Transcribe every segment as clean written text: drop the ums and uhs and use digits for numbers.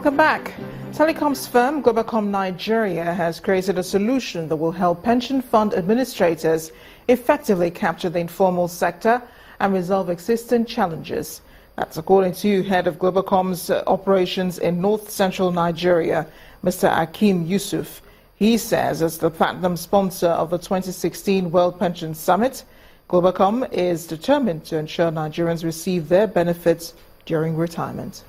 Welcome back. Telecoms firm Globacom Nigeria has created a solution that will help pension fund administrators effectively capture the informal sector and resolve existing challenges. That's according to head of Globacom's operations in north-central Nigeria, Mr. Akeem Yusuf. He says, as the platinum sponsor of the 2016 World Pension Summit, Globacom is determined to ensure Nigerians receive their benefits during retirement.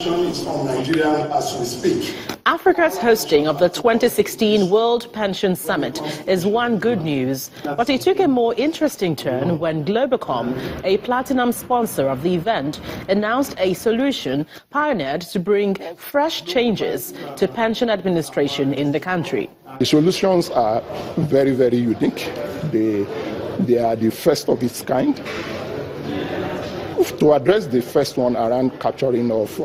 From Nigeria as we speak. Africa's hosting of the 2016 World Pension Summit is one good news, but it took a more interesting turn when Globacom, a platinum sponsor of the event, announced a solution pioneered to bring fresh changes to pension administration in the country. The solutions are very, very unique. They are the first of its kind. To address the first one around capturing of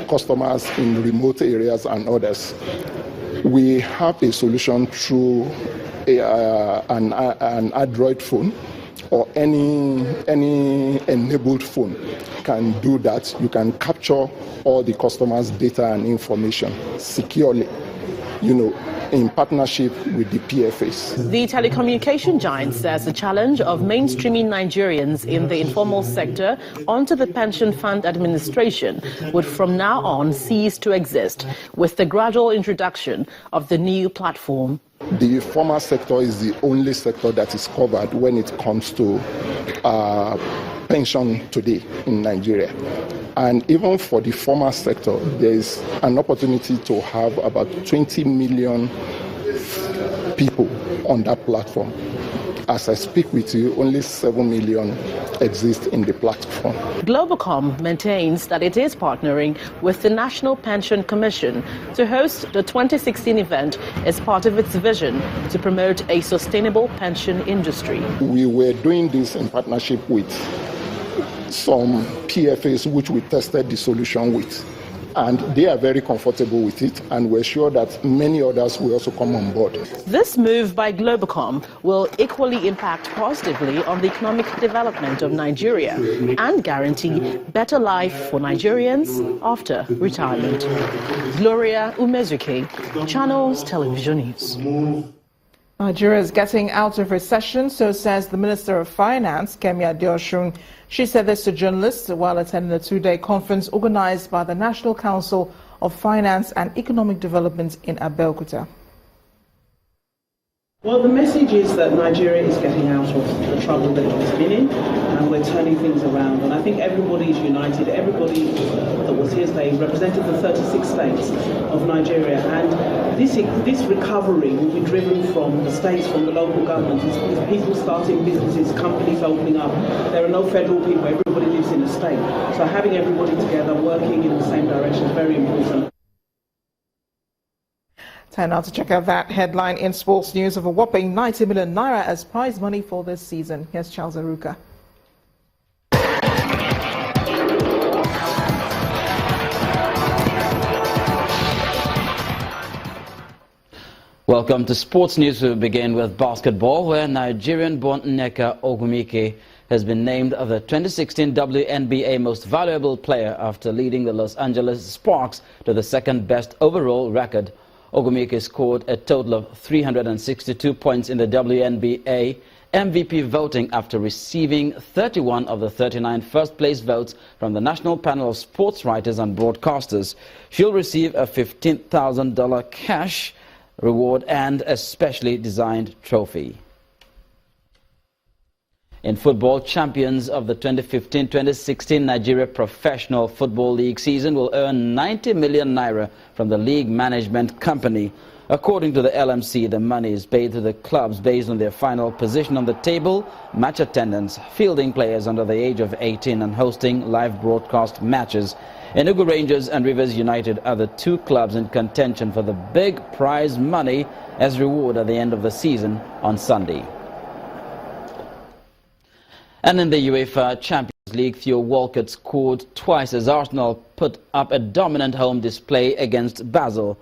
customers in remote areas and others, we have a solution through an Android phone or any enabled phone can do that. You can capture all the customers' data and information securely, in partnership with the PFAs. The telecommunication giant says the challenge of mainstreaming Nigerians in the informal sector onto the pension fund administration would from now on cease to exist with the gradual introduction of the new platform. The formal sector is the only sector that is covered when it comes to pension today in Nigeria. And even for the formal sector, there is an opportunity to have about 20 million people on that platform. As I speak with you, only 7 million exist in the platform. Globacom maintains that it is partnering with the National Pension Commission to host the 2016 event as part of its vision to promote a sustainable pension industry. We were doing this in partnership with some PFAs which we tested the solution with, and they are very comfortable with it, and we're sure that many others will also come on board. This move by Globacom will equally impact positively on the economic development of Nigeria and guarantee better life for Nigerians after retirement. Gloria Umezuke, Channels Television News. Nigeria is getting out of recession, so says the Minister of Finance, Kemi Adeosun. She said this to journalists while attending a two-day conference organized by the National Council of Finance and Economic Development in Abeokuta. Well, the message is that Nigeria is getting out of the trouble that it's been in, and we're turning things around. And I think everybody is united. Everybody that was here today represented the 36 states of Nigeria, and this recovery will be driven from the states, from the local government. It's people starting businesses, companies opening up. There are no federal people. Everybody lives in a state. So having everybody together, working in the same direction is very important. Time now to check out that headline in sports news of a whopping 90 million naira as prize money for this season. Here's Charles Aruka. Welcome to Sports News. We begin with basketball, where Nigerian-born Nneka Ogwumike has been named the 2016 WNBA Most Valuable Player after leading the Los Angeles Sparks to the second-best overall record. Ogwumike scored a total of 362 points in the WNBA MVP voting after receiving 31 of the 39 first-place votes from the National Panel of Sports Writers and Broadcasters. She'll receive a $15,000 cash reward and a specially designed trophy. In football, champions of the 2015-2016 Nigeria Professional Football League season will earn 90 million naira from the league management company. According to the LMC, the money is paid to the clubs based on their final position on the table, match attendance, fielding players under the age of 18, and hosting live broadcast matches. Enugu Rangers and Rivers United are the two clubs in contention for the big prize money as reward at the end of the season on Sunday. And in the UEFA Champions League, Theo Walcott scored twice as Arsenal put up a dominant home display against Basel.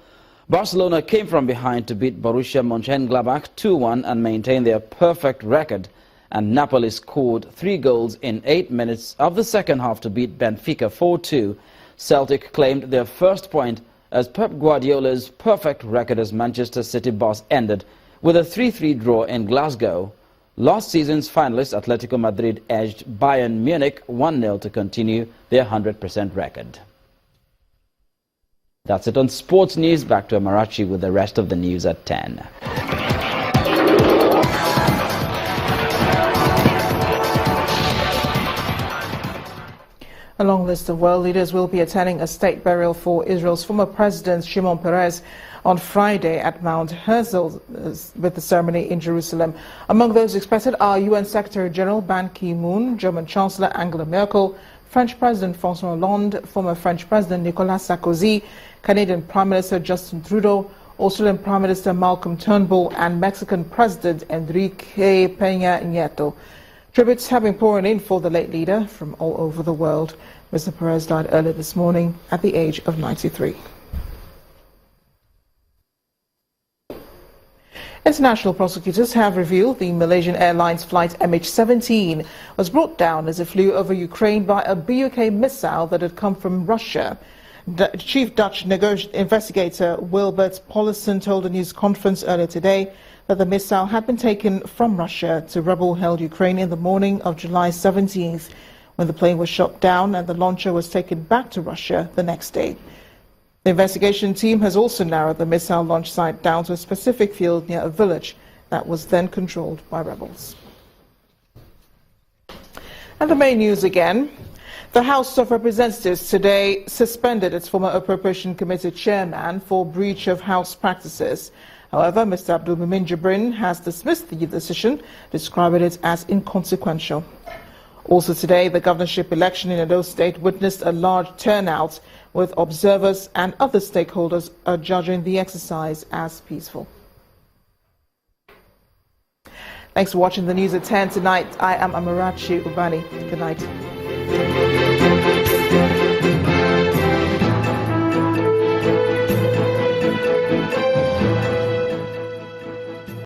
Barcelona came from behind to beat Borussia Mönchengladbach 2-1 and maintain their perfect record. And Napoli scored 3 goals in 8 minutes of the second half to beat Benfica 4-2. Celtic claimed their first point as Pep Guardiola's perfect record as Manchester City boss ended with a 3-3 draw in Glasgow. Last season's finalists Atletico Madrid edged Bayern Munich 1-0 to continue their 100% record. That's it on sports news. Back to Amarachi with the rest of the news at 10. A long list of world leaders will be attending a state burial for Israel's former president Shimon Peres on Friday at Mount Herzl with the ceremony in Jerusalem. Among those expected are UN Secretary General Ban Ki-moon, German Chancellor Angela Merkel, French President François Hollande, former French President Nicolas Sarkozy, Canadian Prime Minister Justin Trudeau, Australian Prime Minister Malcolm Turnbull, and Mexican President Enrique Peña Nieto. Tributes have been pouring in for the late leader from all over the world. Mr. Perez died early this morning at the age of 93. International prosecutors have revealed the Malaysian Airlines flight MH17 was brought down as it flew over Ukraine by a BUK missile that had come from Russia. Chief Dutch investigator Wilbert Polisson told a news conference earlier today that the missile had been taken from Russia to rebel-held Ukraine in the morning of July 17th, when the plane was shot down and the launcher was taken back to Russia the next day. The investigation team has also narrowed the missile launch site down to a specific field near a village that was then controlled by rebels. And the main news again. The House of Representatives today suspended its former Appropriation Committee chairman for breach of House practices. However, Mr. Abdul Mumin Jibrin has dismissed the decision, describing it as inconsequential. Also today, the governorship election in Edo State witnessed a large turnout, with observers and other stakeholders judging the exercise as peaceful. Thanks for watching the news at 10 tonight. I am Amarachi Ubani. Good night.